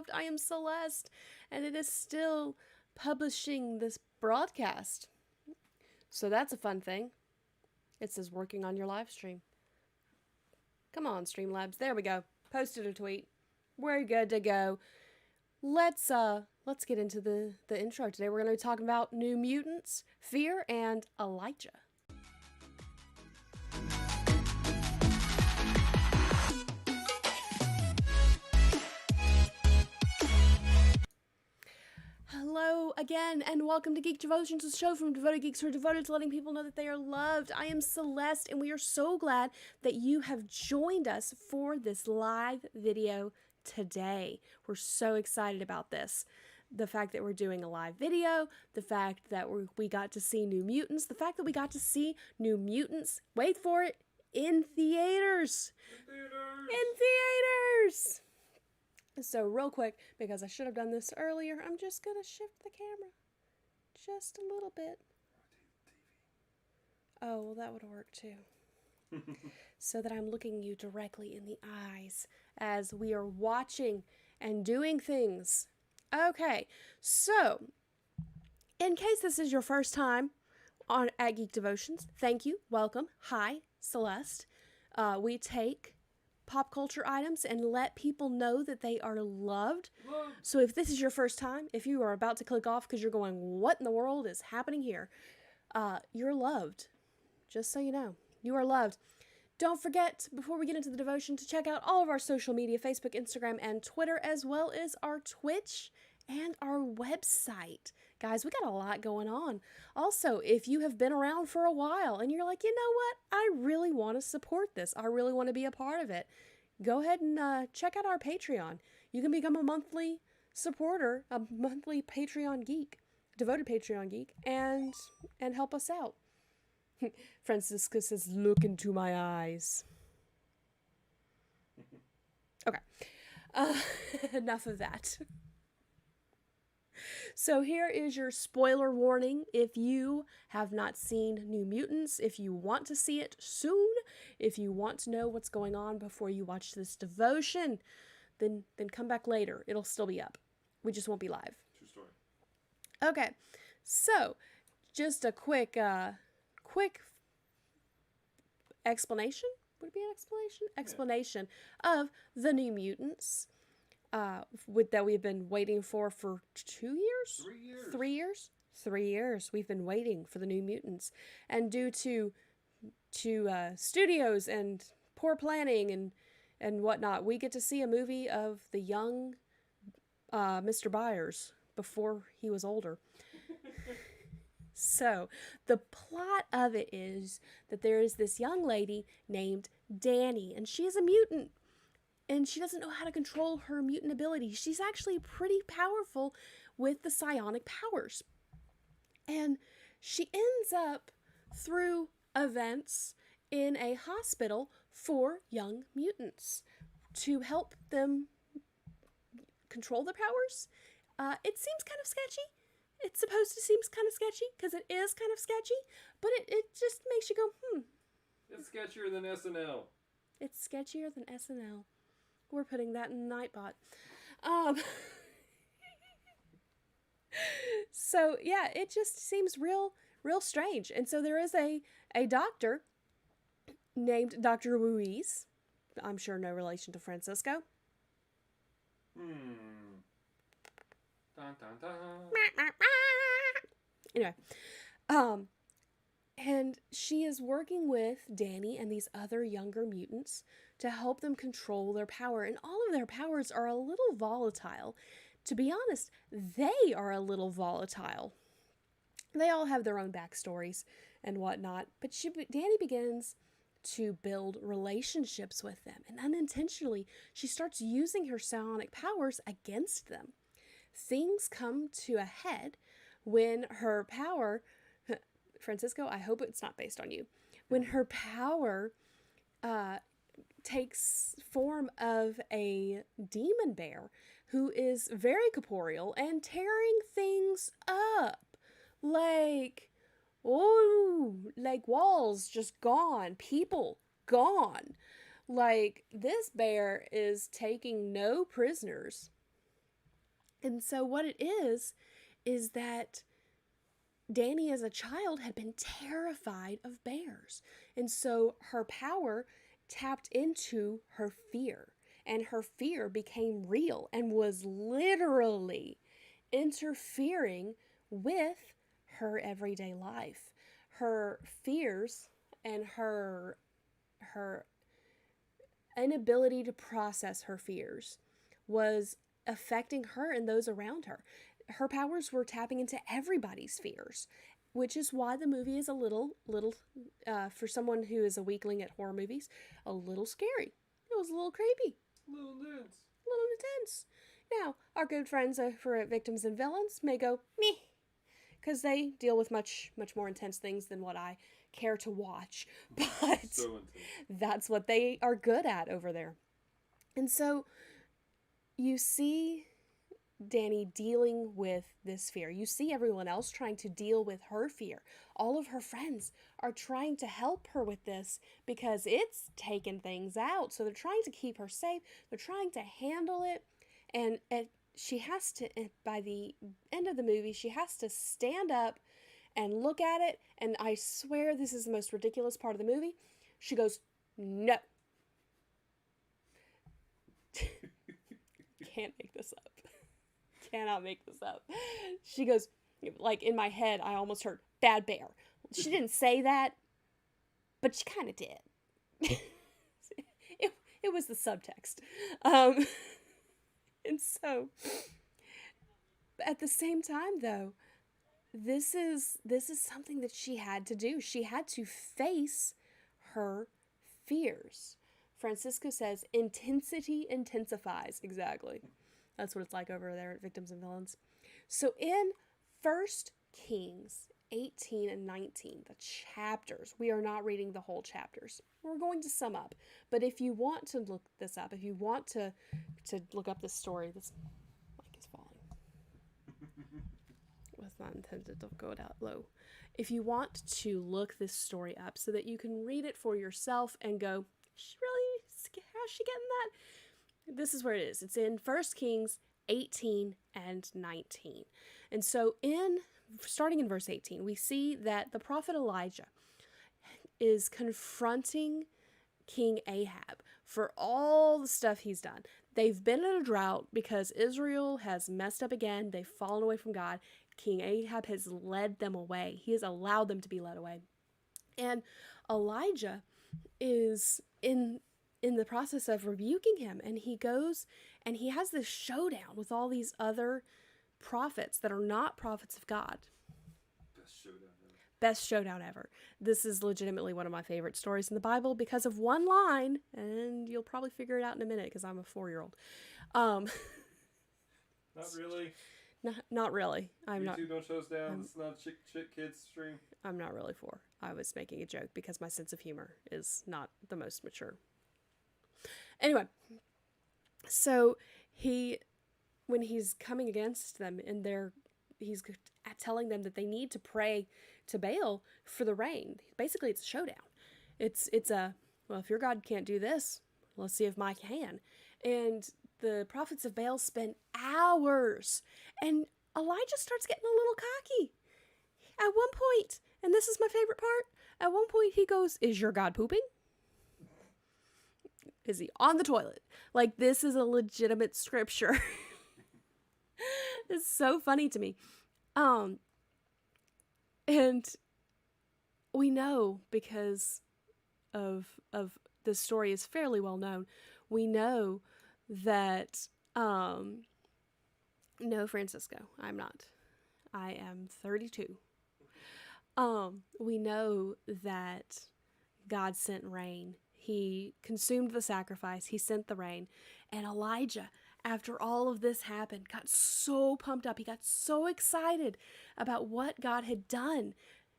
loved. I am Celeste, and it is still publishing this broadcast. So that's a fun thing. It says working on your live stream. Come on, Streamlabs. There we go. Posted a tweet. We're good to go. Let's get into the intro today. We're going to be talking about New Mutants, Fear, and Elijah. Hello again, and welcome to Geek Devotions, a show from devoted geeks who are devoted to letting people know that they are loved. I am Celeste, and we are so glad that you have joined us for this live video today. We're so excited about this. The fact that we're doing a live video, the fact that we got to see New Mutants, the fact that we got to see New Mutants, wait for it, in theaters! In theaters! So real quick, because I should have done this earlier, I'm just going to shift the camera just a little bit. Oh, well, that would work too. So that I'm looking you directly in the eyes as we are watching and doing things. Okay, so in case this is your first time at Geek Devotions, thank you, welcome, hi, Celeste. We take pop culture items and let people know that they are loved. So if this is your first time, if you are about to click off because you're going, what in the world is happening here? You're loved. Just so you know, you are loved. Don't forget, before we get into the devotion, to check out all of our social media, Facebook, Instagram, and Twitter, as well as our Twitch and our website. Guys, we got a lot going on. Also, if you have been around for a while and you're like, you know what, I really want to support this, I really want to be a part of it, go ahead and check out our Patreon. You can become a monthly supporter, a monthly Patreon geek, devoted Patreon geek, and help us out. Francisca says, look into my eyes. Okay. Enough of that. So here is your spoiler warning. If you have not seen New Mutants, if you want to see it soon, if you want to know what's going on before you watch this devotion, then come back later. It'll still be up. We just won't be live. True story. Okay, so just a quick explanation. Would it be an explanation? Explanation of the New Mutants. That we've been waiting for 2 years? 3 years. 3 years? 3 years. We've been waiting for the New Mutants. And due to studios and poor planning and whatnot, we get to see a movie of the young Mr. Byers before he was older. So, the plot of it is that there is this young lady named Dani, and she is a mutant. And she doesn't know how to control her mutant ability. She's actually pretty powerful with the psionic powers. And she ends up through events in a hospital for young mutants to help them control their powers. It seems kind of sketchy. It's supposed to seem kind of sketchy because it is kind of sketchy. But it just makes you go, It's sketchier than SNL. It's sketchier than SNL. We're putting that in the Nightbot. So, yeah, it just seems real strange. And so there is a doctor named Dr. Ruiz. I'm sure no relation to Francisco. Dun, dun, dun. Anyway, and she is working with Dani and these other younger mutants to help them control their power. And all of their powers are a little volatile. To be honest, they are a little volatile. They all have their own backstories and whatnot. But Dani begins to build relationships with them. And unintentionally, she starts using her psionic powers against them. Things come to a head when her power... Francisco, I hope it's not based on you. When her power takes form of a demon bear who is very corporeal and tearing things up. Like walls just gone, people gone. Like, this bear is taking no prisoners. And so what it is that Dani as a child had been terrified of bears. And so her power tapped into her fear. And her fear became real and was literally interfering with her everyday life. Her fears and her inability to process her fears was affecting her and those around her. Her powers were tapping into everybody's fears, which is why the movie is a little, for someone who is a weakling at horror movies, a little scary. It was a little creepy. A little intense. A little intense. Now, our good friends for Victims and Villains may go, meh, because they deal with much, much more intense things than what I care to watch. But So intense. that's what they are good at over there. And so you see Dani dealing with this fear. You see everyone else trying to deal with her fear. All of her friends are trying to help her with this because it's taken things out. So they're trying to keep her safe. They're trying to handle it. And she has to, by the end of the movie, she has to stand up and look at it. And I swear this is the most ridiculous part of the movie. She goes, no. Can't make this up. Cannot make this up. She goes, like in my head, I almost heard bad bear. She didn't say that, but she kind of did. it was the subtext. And so, at the same time, though, this is something that she had to do. She had to face her fears. Francisco says, intensity intensifies. Exactly. That's what it's like over there at Victims and Villains. So in 1 Kings 18 and 19, the chapters, we are not reading the whole chapters. We're going to sum up. But if you want to look this up, if you want to look up this story, this mic is falling. It was not intended to go that low. If you want to look this story up so that you can read it for yourself and go, how's she getting that? This is where it is. It's in 1 Kings 18 and 19. And so starting in verse 18, we see that the prophet Elijah is confronting King Ahab for all the stuff he's done. They've been in a drought because Israel has messed up again. They've fallen away from God. King Ahab has led them away. He has allowed them to be led away. And Elijah is in the process of rebuking him, and he goes and he has this showdown with all these other prophets that are not prophets of God. Best showdown ever. This is legitimately one of my favorite stories in the Bible because of one line, and you'll probably figure it out in a minute because I'm a 4-year-old. Not really. Not really. I'm not. YouTube don't show us down. It's not a chick kids stream. I'm not really 4. I was making a joke because my sense of humor is not the most mature. Anyway, so when he's coming against them and he's telling them that they need to pray to Baal for the rain. Basically, it's a showdown. It's well, if your God can't do this, let's see if mine can. And the prophets of Baal spend hours, and Elijah starts getting a little cocky. At one point, and this is my favorite part, at one point he goes, "Is your God pooping? Is he on the toilet?" Like, this is a legitimate scripture. It's so funny to me. And we know, because of the story is fairly well known, we know that, no, Francisco, I'm not. I am 32. We know that God sent rain. He consumed the sacrifice. He sent the rain. And Elijah, after all of this happened, got so pumped up. He got so excited about what God had done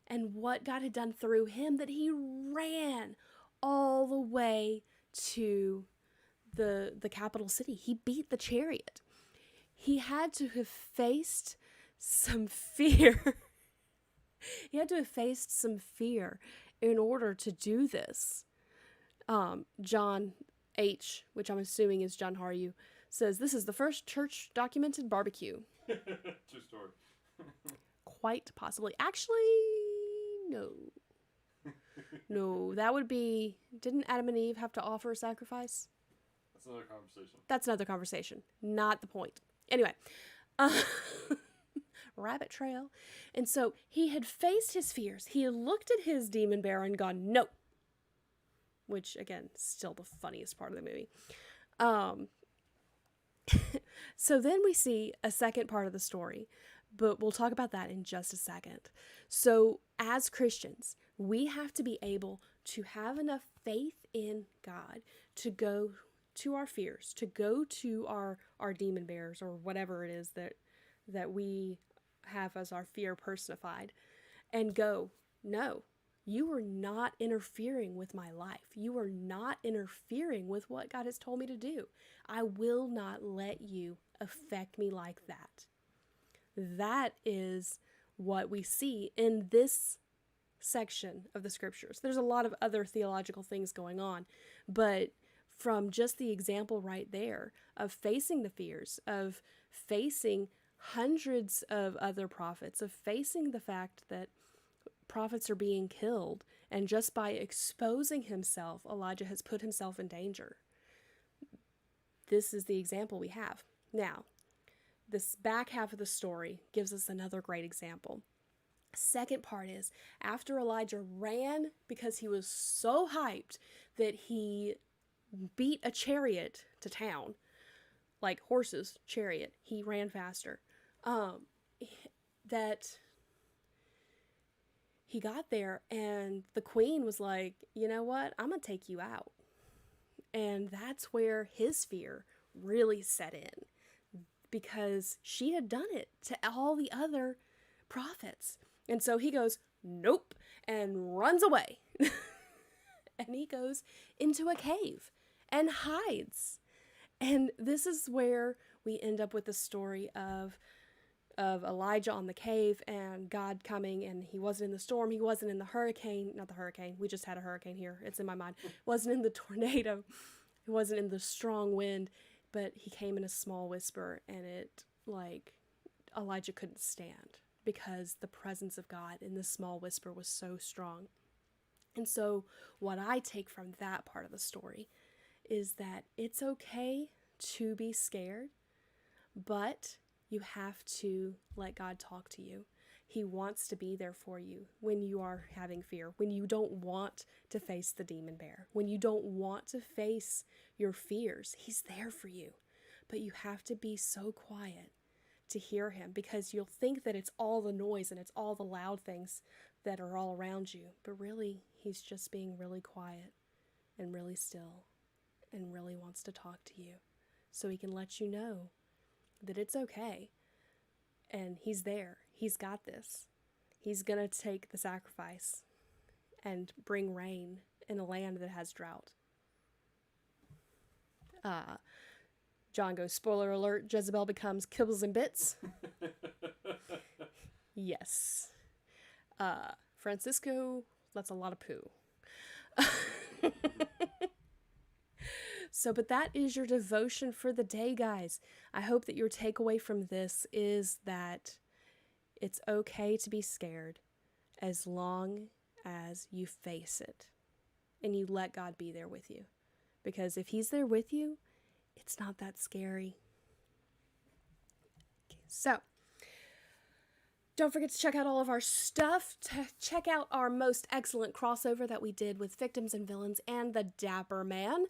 and what God had done through him that he ran all the way to the capital city. He beat the chariot. He had to have faced some fear. He had to have faced some fear in order to do this. John H., which I'm assuming is John Haryu, says, this is the first church documented barbecue. True story. Quite possibly. Actually, no. No, that would be... Didn't Adam and Eve have to offer a sacrifice? That's another conversation. That's another conversation. Not the point. Anyway. Rabbit trail. And so he had faced his fears. He had looked at his demon bear and gone, no. Which, again, still the funniest part of the movie. So then we see a second part of the story, but we'll talk about that in just a second. So as Christians, we have to be able to have enough faith in God to go to our fears, to go to our demon bears or whatever it is that we have as our fear personified, and go, no, you are not interfering with my life. You are not interfering with what God has told me to do. I will not let you affect me like that. That is what we see in this section of the scriptures. There's a lot of other theological things going on, but from just the example right there of facing the fears, of facing hundreds of other prophets, of facing the fact that prophets are being killed, and just by exposing himself, Elijah has put himself in danger. This is the example we have. Now, this back half of the story gives us another great example. Second part is, after Elijah ran because he was so hyped that he beat a chariot to town, like horses, chariot, he ran faster, that he got there and the queen was like, you know what, I'm gonna take you out. And that's where his fear really set in, because she had done it to all the other prophets. And so he goes, nope, and runs away. And he goes into a cave and hides. And this is where we end up with the story of Elijah on the cave and God coming, and he wasn't in the storm, he wasn't in the hurricane, not the hurricane, we just had a hurricane here, it's in my mind, wasn't in the tornado, he wasn't in the strong wind, but he came in a small whisper, and it, like, Elijah couldn't stand, because the presence of God in this small whisper was so strong. And so what I take from that part of the story is that it's okay to be scared, but you have to let God talk to you. He wants to be there for you when you are having fear, when you don't want to face the demon bear, when you don't want to face your fears. He's there for you, but you have to be so quiet to hear him, because you'll think that it's all the noise and it's all the loud things that are all around you, but really he's just being really quiet and really still and really wants to talk to you, so he can let you know that it's okay, and he's there. He's got this. He's gonna take the sacrifice and bring rain in a land that has drought. John goes, spoiler alert, Jezebel becomes kibbles and bits. Yes. Francisco, that's a lot of poo. So, but that is your devotion for the day, guys. I hope that your takeaway from this is that it's okay to be scared as long as you face it and you let God be there with you. Because if he's there with you, it's not that scary. Okay, so, don't forget to check out all of our stuff. Check out our most excellent crossover that we did with Victims and Villains and the Dapper Man.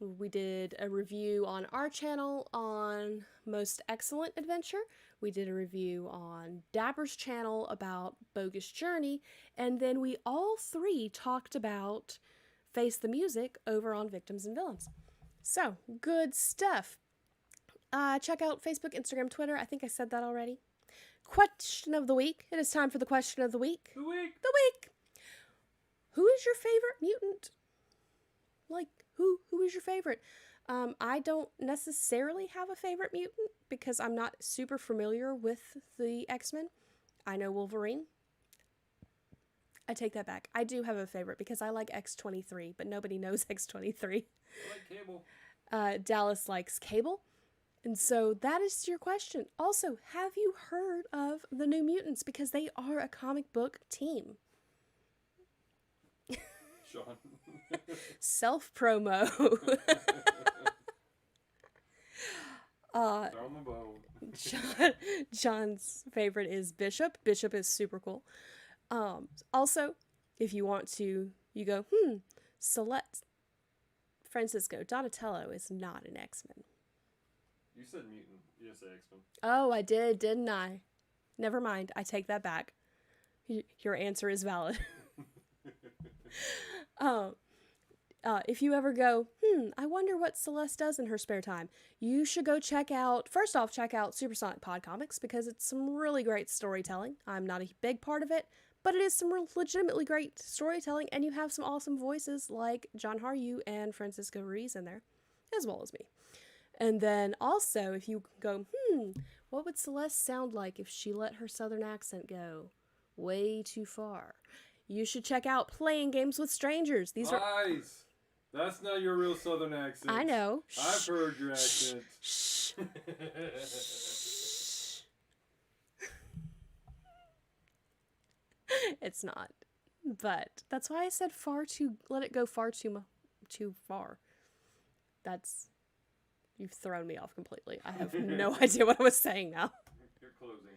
We did a review on our channel on Most Excellent Adventure. We did a review on Dapper's channel about Bogus Journey. And then we all three talked about Face the Music over on Victims and Villains. So, good stuff. Check out Facebook, Instagram, Twitter. I think I said that already. Question of the week. It is time for the question of the week. The week. Who is your favorite mutant? Like, who is your favorite? I don't necessarily have a favorite mutant because I'm not super familiar with the X-Men. I know Wolverine. I take that back. I do have a favorite because I like X-23, but nobody knows X-23. I like Cable. Dallas likes Cable. And so that is your question. Also, have you heard of the New Mutants? Because they are a comic book team. Sean. Self-promo. Throw him a bone. John's favorite is Bishop. Bishop is super cool. Also, if you want to, you go, Celeste. Francisco, Donatello is not an X-Men. You said mutant. You didn't say X-Men. Oh, I did, didn't I? Never mind. I take that back. Your answer is valid. If you ever go, I wonder what Celeste does in her spare time, you should go check out Supersonic Pod Comics, because it's some really great storytelling. I'm not a big part of it, but it is some legitimately great storytelling, and you have some awesome voices like John Haryu and Francisco Ruiz in there, as well as me. And then also, if you go, what would Celeste sound like if she let her southern accent go way too far? You should check out Playing Games with Strangers. These are... Lies! That's not your real southern accent. I know. I've heard your accent. Shh. It's not. But that's why I said let it go far too far. You've thrown me off completely. I have no idea what I was saying now. You're closing.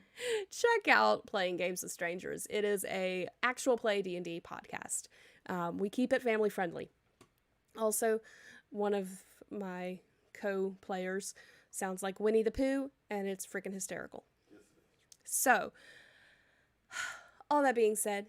Check out Playing Games with Strangers. It is a actual play D&D podcast. We keep it family friendly. Also, one of my co-players sounds like Winnie the Pooh, and it's freaking hysterical. Yes, it is. So, all that being said,